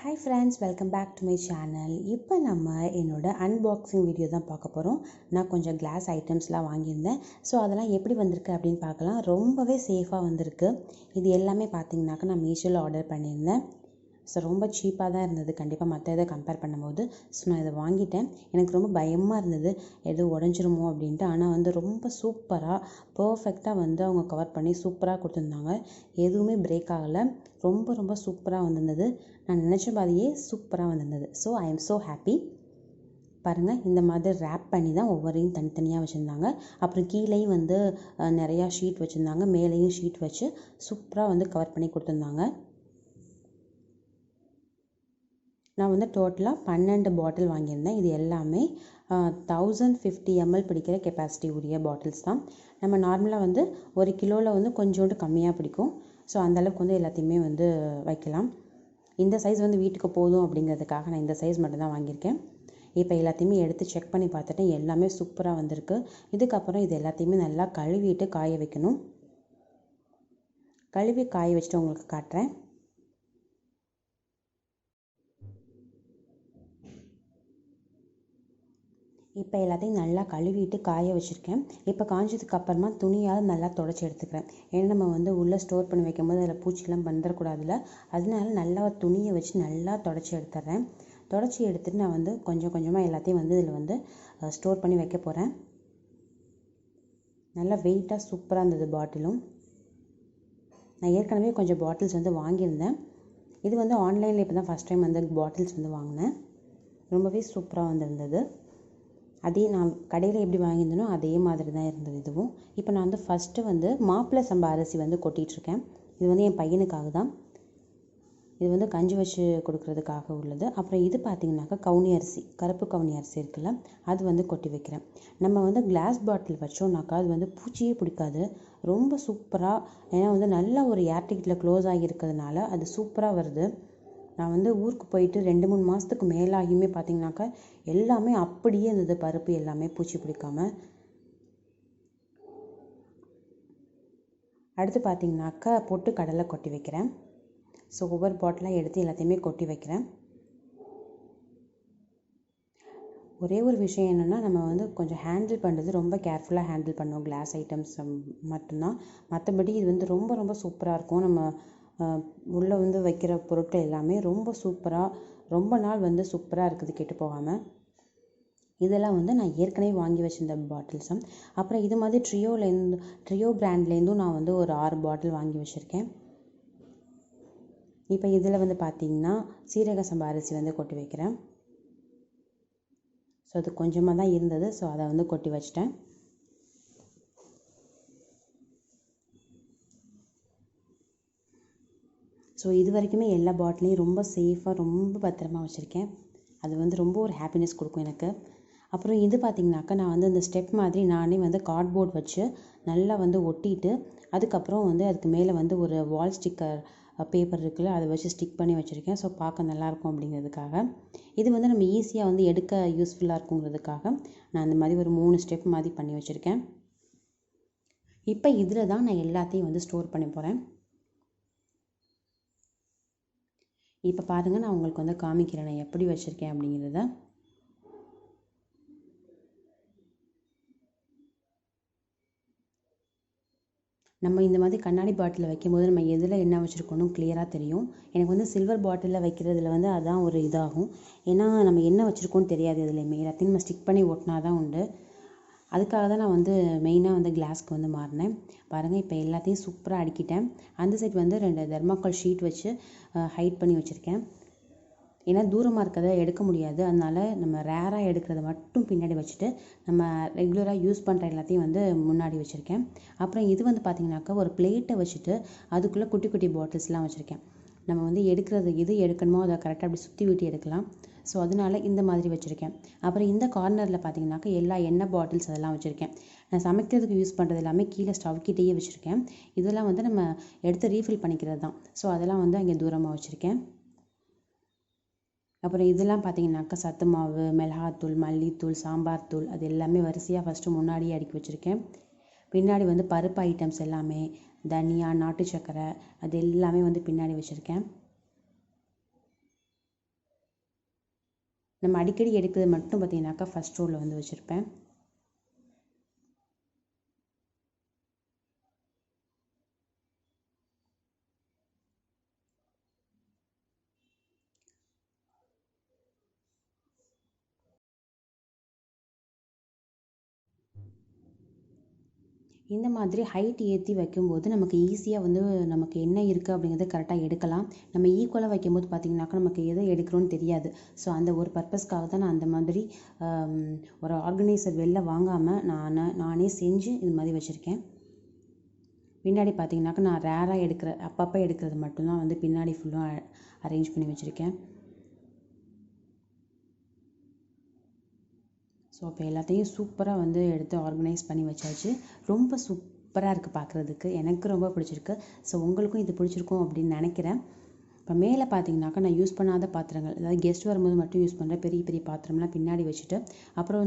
Hi friends, welcome back to my channel. இப்போ நம்ம என்னோடய அன்பாக்சிங் வீடியோ தான் பார்க்க போகிறோம். நான் கொஞ்சம் கிளாஸ் ஐட்டம்ஸ்லாம் வாங்கியிருந்தேன். ஸோ அதெல்லாம் எப்படி வந்திருக்கு அப்படின்னு பார்க்கலாம். ரொம்பவே சேஃபாக வந்திருக்கு. இது எல்லாமே பார்த்திங்கனாக்கா நான் மீஷோவில் ஆர்டர் பண்ணியிருந்தேன். ஸோ ரொம்ப சீப்பாக தான் இருந்தது கண்டிப்பாக மற்ற இதை கம்பேர் பண்ணும்போது. ஸோ நான் இதை வாங்கிட்டேன். எனக்கு ரொம்ப பயமாக இருந்தது எதுவும் உடஞ்சிருமோ அப்படின்ட்டு. ஆனால் வந்து ரொம்ப சூப்பராக பர்ஃபெக்டாக வந்து அவங்க கவர் பண்ணி சூப்பராக கொடுத்துருந்தாங்க. எதுவுமே பிரேக் ஆகலை. ரொம்ப ரொம்ப சூப்பராக வந்திருந்தது. நான் நினச்ச மாதிரியே சூப்பராக வந்திருந்தது. So I am so happy. பாருங்கள், இந்த மாதிரி ரேப் பண்ணி தான் ஒவ்வொரையும் தனித்தனியாக வச்சுருந்தாங்க. அப்புறம் கீழேயும் வந்து நிறையா ஷீட் வச்சுருந்தாங்க, மேலேயும் ஷீட் வச்சு சூப்பராக வந்து கவர் பண்ணி கொடுத்துருந்தாங்க. நான் வந்து டோட்டலாக 12 பாட்டில் வாங்கியிருந்தேன். இது எல்லாமே 1050 ml பிடிக்கிற கெப்பாசிட்டி உரிய பாட்டில்ஸ் தான். நம்ம நார்மலாக வந்து 1 கிலோவில் வந்து கொஞ்சோண்டு கம்மியாக பிடிக்கும். ஸோ அந்தளவுக்கு வந்து எல்லாத்தையுமே வந்து வைக்கலாம். இந்த சைஸ் வந்து வீட்டுக்கு போதும் அப்படிங்கிறதுக்காக நான் இந்த சைஸ் மட்டும்தான் வாங்கியிருக்கேன். இப்போ எல்லாத்தையுமே எடுத்து செக் பண்ணி பார்த்துட்டேன். எல்லாமே சூப்பராக வந்திருக்கு. இதுக்கப்புறம் இது எல்லாத்தையுமே நல்லா கழுவிட்டு காய வைக்கணும். கழுவி காய வச்சுட்டு உங்களுக்கு காட்டுறேன். இப்போ எல்லாத்தையும் நல்லா கழுவிட்டு காய வச்சுருக்கேன். இப்போ காஞ்சதுக்கு அப்புறமா துணியால் நல்லா துடைச்சி எடுத்துக்கிறேன். ஏன்னா நம்ம வந்து உள்ளே ஸ்டோர் பண்ணி வைக்கும்போது அதில் பூச்சிலாம் வந்துடக்கூடாதுல்ல. அதனால நல்லா ஒரு துணியை வச்சு நல்லா துடைச்சி எடுத்துட்றேன். துடைச்சி எடுத்துகிட்டு நான் வந்து கொஞ்சம் கொஞ்சமாக எல்லாத்தையும் வந்து இதில் வந்து ஸ்டோர் பண்ணி வைக்க போகிறேன். நல்லா வெயிட்டாக சூப்பராக இருந்தது பாட்டிலும். நான் ஏற்கனவே கொஞ்சம் பாட்டில்ஸ் வந்து வாங்கியிருந்தேன். இது வந்து ஆன்லைனில் இப்போ தான் ஃபஸ்ட் டைம் வந்து பாட்டில்ஸ் வந்து வாங்கினேன். ரொம்பவே சூப்பராக வந்துருந்தது. அதே நான் கடையில் எப்படி வாங்கியிருந்தனோ அதே மாதிரி தான் இருந்தது இதுவும். இப்போ நான் வந்து ஃபஸ்ட்டு வந்து மாப்பிள்ளை சம்பா அரிசி வந்து கொட்டிகிட்ருக்கேன். இது வந்து என் பையனுக்காக தான். இது வந்து கஞ்சி வச்சு கொடுக்குறதுக்காக உள்ளது. அப்புறம் இது பார்த்திங்கனாக்கா கவுனி அரிசி, கருப்பு கவுனி அரிசி இருக்குல்ல, அது வந்து கொட்டி வைக்கிறேன். நம்ம வந்து கிளாஸ் பாட்டில் வச்சோம்னாக்கா அது வந்து பூச்சியே பிடிக்காது. ரொம்ப சூப்பராக, ஏன்னா வந்து நல்லா ஒரு ஏர்டைட்டில் க்ளோஸ் ஆகி இருக்கிறதுனால அது சூப்பராக வருது. நான் வந்து ஊருக்கு போயிட்டு 2-3 மாதத்துக்கு மேலாகியுமே பார்த்திங்கனாக்கா எல்லாமே அப்படியே இருந்தது. பருப்பு எல்லாமே பூச்சி பிடிக்காமல். அடுத்து பார்த்திங்கனாக்கா பொட்டு கடலை கொட்டி வைக்கிறேன். ஸோ ஒவ்வொரு பாட்டிலாக எடுத்து எல்லாத்தையுமே கொட்டி வைக்கிறேன். ஒரே ஒரு விஷயம் என்னென்னா, நம்ம வந்து கொஞ்சம் ஹேண்டில் பண்ணுறது ரொம்ப கேர்ஃபுல்லாக ஹேண்டில் பண்ணோம். கிளாஸ் ஐட்டம்ஸ் மட்டும்தான். மற்றபடி இது வந்து ரொம்ப ரொம்ப சூப்பராக இருக்கும். நம்ம உள்ளே வந்து வைக்கிற பொருட்கள் எல்லாமே ரொம்ப சூப்பராக, ரொம்ப நாள் வந்து சூப்பராக இருக்குது கெட்டு போகாமல். இதெல்லாம் வந்து நான் ஏற்கனவே வாங்கி வச்சுருந்த பாட்டில்ஸ் தான். அப்புறம் இது மாதிரி ட்ரியோ பிராண்ட்லேருந்தும் நான் வந்து ஒரு 6 பாட்டில் வாங்கி வச்சுருக்கேன். இப்போ இதில் வந்து பார்த்திங்கன்னா சீரக சம்பா அரிசி வந்து கொட்டி வைக்கிறேன். ஸோ அது கொஞ்சமாக தான் இருந்தது. ஸோ அதை வந்து கொட்டி வச்சிட்டேன். ஸோ இது வரைக்குமே எல்லா பாட்டிலையும் ரொம்ப சேஃபாக, ரொம்ப பத்திரமா வச்சுருக்கேன். அது வந்து ரொம்ப ஒரு ஹாப்பினஸ் கொடுக்கும் எனக்கு. அப்புறம் இது பார்த்திங்கனாக்கா நான் வந்து இந்த ஸ்டெப் மாதிரி நானே வந்து கார்ட்போர்ட் வச்சு நல்லா வந்து ஒட்டிட்டு, அதுக்கப்புறம் வந்து அதுக்கு மேலே வந்து ஒரு வால் ஸ்டிக்கர் பேப்பர் இருக்குல்ல, அதை வச்சு ஸ்டிக் பண்ணி வச்சுருக்கேன். ஸோ பார்க்க நல்லாயிருக்கும் அப்படிங்கிறதுக்காக. இது வந்து நம்ம ஈஸியாக வந்து எடுக்க யூஸ்ஃபுல்லாக இருக்குங்கிறதுக்காக நான் அந்த மாதிரி ஒரு 3 ஸ்டெப் மாதிரி பண்ணி வச்சுருக்கேன். இப்போ இதில் தான் நான் எல்லாத்தையும் வந்து ஸ்டோர் பண்ணி போகிறேன். இப்போ பாருங்கள், நான் உங்களுக்கு வந்து காமிக்கிறேன் நான் எப்படி வச்சுருக்கேன் அப்படிங்கிறத. நம்ம இந்த மாதிரி கண்ணாடி பாட்டிலில் வைக்கும்போது நம்ம எதில் என்ன வச்சுருக்கணும் கிளியராக தெரியும். எனக்கு வந்து சில்வர் பாட்டிலில் வைக்கிறதுல வந்து அதுதான் ஒரு இதாகும். ஏன்னா நம்ம என்ன வச்சுருக்கோன்னு தெரியாது. எதுலேயுமே எல்லாத்தையும் நம்ம ஸ்டிக் பண்ணி ஒட்டினா தான் உண்டு. அதுக்காக தான் நான் வந்து மெயினாக வந்து கிளாஸ்க்கு வந்து மாறினேன். பாருங்கள், இப்போ எல்லாத்தையும் சூப்பராக அடுக்கிட்டேன். அந்த சைட் வந்து 2 தெர்மாக்கோல் ஷீட் வச்சு ஹைட் பண்ணி வச்சுருக்கேன். ஏன்னா தூரமாக இருக்கிறத எடுக்க முடியாது. அதனால் நம்ம ரேராக எடுக்கிறத மட்டும் பின்னாடி வச்சுட்டு நம்ம ரெகுலராக யூஸ் பண்ணுற எல்லாத்தையும் வந்து முன்னாடி வச்சுருக்கேன். அப்புறம் இது வந்து பார்த்திங்கனாக்கா ஒரு பிளேட்டை வச்சுட்டு அதுக்குள்ளே குட்டி குட்டி பாட்டில்ஸ்லாம் வச்சுருக்கேன். நம்ம வந்து எடுக்கிறது எது எடுக்கணுமோ அதை கரெக்டாக அப்படி சுற்றி விட்டு எடுக்கலாம். ஸோ அதனால் இந்த மாதிரி வச்சுருக்கேன். அப்புறம் இந்த கார்னரில் பார்த்திங்கனாக்கா எல்லா எண்ணெய் பாட்டில்ஸ் அதெல்லாம் வச்சுருக்கேன். நான் சமைக்கிறதுக்கு யூஸ் பண்ணுறது எல்லாமே கீழே ஸ்டவ் கிட்டேயே வச்சுருக்கேன். இதெல்லாம் வந்து நம்ம எடுத்து ரீஃபில் பண்ணிக்கிறது தான். ஸோ அதெல்லாம் வந்து அங்கே தூரமாக வச்சுருக்கேன். அப்புறம் இதெல்லாம் பார்த்திங்கனாக்கா சத்து மாவு, மிளகாத்தூள், மல்லித்தூள், சாம்பார் தூள், அது எல்லாமே வரிசையாக ஃபஸ்ட்டு முன்னாடியே அடுக்கி வச்சுருக்கேன். பின்னாடி வந்து பருப்பு ஐட்டம்ஸ் எல்லாமே, தனியா, நாட்டு சர்க்கரை, அது எல்லாமே வந்து பின்னாடி வச்சுருக்கேன். நம்ம அடிக்கடி எடுக்கிறது மட்டும் பார்த்திங்கனாக்கா ஃபஸ்ட் ரோவில் வந்து வச்சுருப்பேன். இந்த மாதிரி ஹைட் ஏற்றி வைக்கும்போது நமக்கு ஈஸியாக வந்து நமக்கு என்ன இருக்குது அப்படிங்கிறத கரெக்டாக எடுக்கலாம். நம்ம ஈக்குவலாக வைக்கும்போது பார்த்திங்கனாக்கா நமக்கு எதை எடுக்கிறோன்னு தெரியாது. ஸோ அந்த ஒரு பர்பஸ்க்காக தான் நான் அந்த மாதிரி ஒரு ஆர்கனைசர் வெளில வாங்காமல் நானே செஞ்சு இது மாதிரி வச்சுருக்கேன். பின்னாடி பார்த்திங்கனாக்கா நான் ரேராக அப்பப்போ எடுக்கிறது மட்டும்தான் வந்து பின்னாடி ஃபுல்லும் அரேஞ்ச் பண்ணி வச்சுருக்கேன். ஸோ இப்போ எல்லாத்தையும் சூப்பராக வந்து எடுத்து ஆர்கனைஸ் பண்ணி வச்சாச்சு. ரொம்ப சூப்பராக இருக்குது பார்க்குறதுக்கு, எனக்கு ரொம்ப பிடிச்சிருக்கு. ஸோ உங்களுக்கும் இது பிடிச்சிருக்கும் அப்படின்னு நினைக்கிறேன். இப்போ மேலே பார்த்தீங்கன்னாக்கா நான் யூஸ் பண்ணாத பாத்திரங்கள், அதாவது கெஸ்ட் வரும்போது மட்டும் யூஸ் பண்ணுற பெரிய பெரிய பாத்திரம்லாம் பின்னாடி வச்சுட்டு, அப்புறம்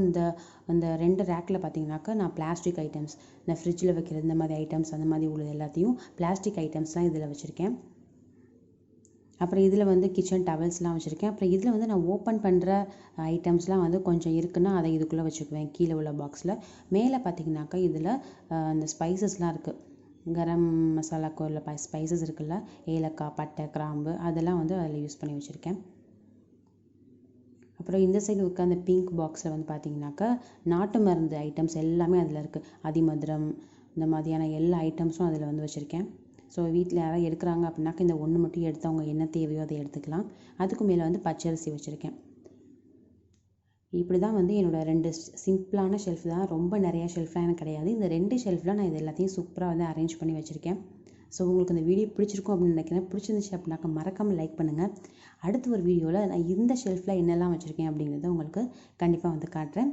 இந்த 2 ரேக்கில் பார்த்தீங்கன்னாக்கா நான் பிளாஸ்டிக் ஐட்டம்ஸ், இந்த ஃப்ரிட்ஜில் வைக்கிறது இந்த மாதிரி ஐட்டம்ஸ், அந்த மாதிரி உள்ளது எல்லாத்தையும் பிளாஸ்டிக் ஐட்டம்ஸ்லாம் இதில் வச்சுருக்கேன். அப்புறம் இதில் வந்து கிச்சன் டவல்ஸ்லாம் வச்சுருக்கேன். அப்புறம் இதில் வந்து நான் ஓப்பன் பண்ணுற ஐட்டம்ஸ்லாம் வந்து கொஞ்சம் இருக்குன்னா அதை இதுக்குள்ளே வச்சுக்குவேன் கீழே உள்ள பாக்ஸில். மேலே பார்த்தீங்கன்னாக்கா இதில் இந்த ஸ்பைசஸ்லாம் இருக்குது, கரம் மசாலாக்கு உள்ள ஸ்பைசஸ் இருக்குல்ல, ஏலக்காய், பட்டை, கிராம்பு, அதெல்லாம் வந்து அதில் யூஸ் பண்ணி வச்சுருக்கேன். அப்புறம் இந்த சைடு இருக்க அந்த பிங்க் பாக்ஸில் வந்து பார்த்தீங்கன்னாக்கா நாட்டு மருந்து ஐட்டம்ஸ் எல்லாமே அதில் இருக்குது. அதிமதுரம், இந்த மாதிரியான எல்லா ஐட்டம்ஸும் அதில் வந்து வச்சுருக்கேன். ஸோ வீட்டில் யாராவது எடுக்கிறாங்க அப்படின்னாக்கா இந்த ஒன்று மட்டும் எடுத்து அவங்க என்ன தேவையோ அதை எடுத்துக்கலாம். அதுக்கு மேலே வந்து பச்சரிசி வச்சுருக்கேன். இப்படி தான் வந்து என்னோடய 2 சிம்பிளான ஷெல்ஃப் தான், ரொம்ப நிறையா ஷெல்ஃப்லாம் எனக்கு கிடையாது. இந்த 2 ஷெல்ஃபில் நான் இது எல்லாத்தையும் சூப்பராக வந்து அரேஞ்ச் பண்ணி வச்சுருக்கேன். ஸோ உங்களுக்கு இந்த வீடியோ பிடிச்சிருக்கும் அப்படின்னு நினைக்கிறேன். பிடிச்சிருந்துச்சு அப்படின்னாக்கா மறக்காமல் லைக் பண்ணுங்கள். அடுத்த ஒரு வீடியோவில் நான் இந்த ஷெல்ஃபில் என்னெல்லாம் வச்சுருக்கேன் அப்படிங்கிறத உங்களுக்கு கண்டிப்பாக வந்து காட்டுறேன்.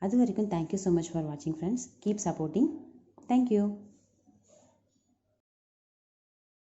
அது வரைக்கும் தேங்க்யூ ஸோ மச் ஃபார் வாட்சிங் ஃப்ரெண்ட்ஸ். Keep supporting. தேங்க்யூ.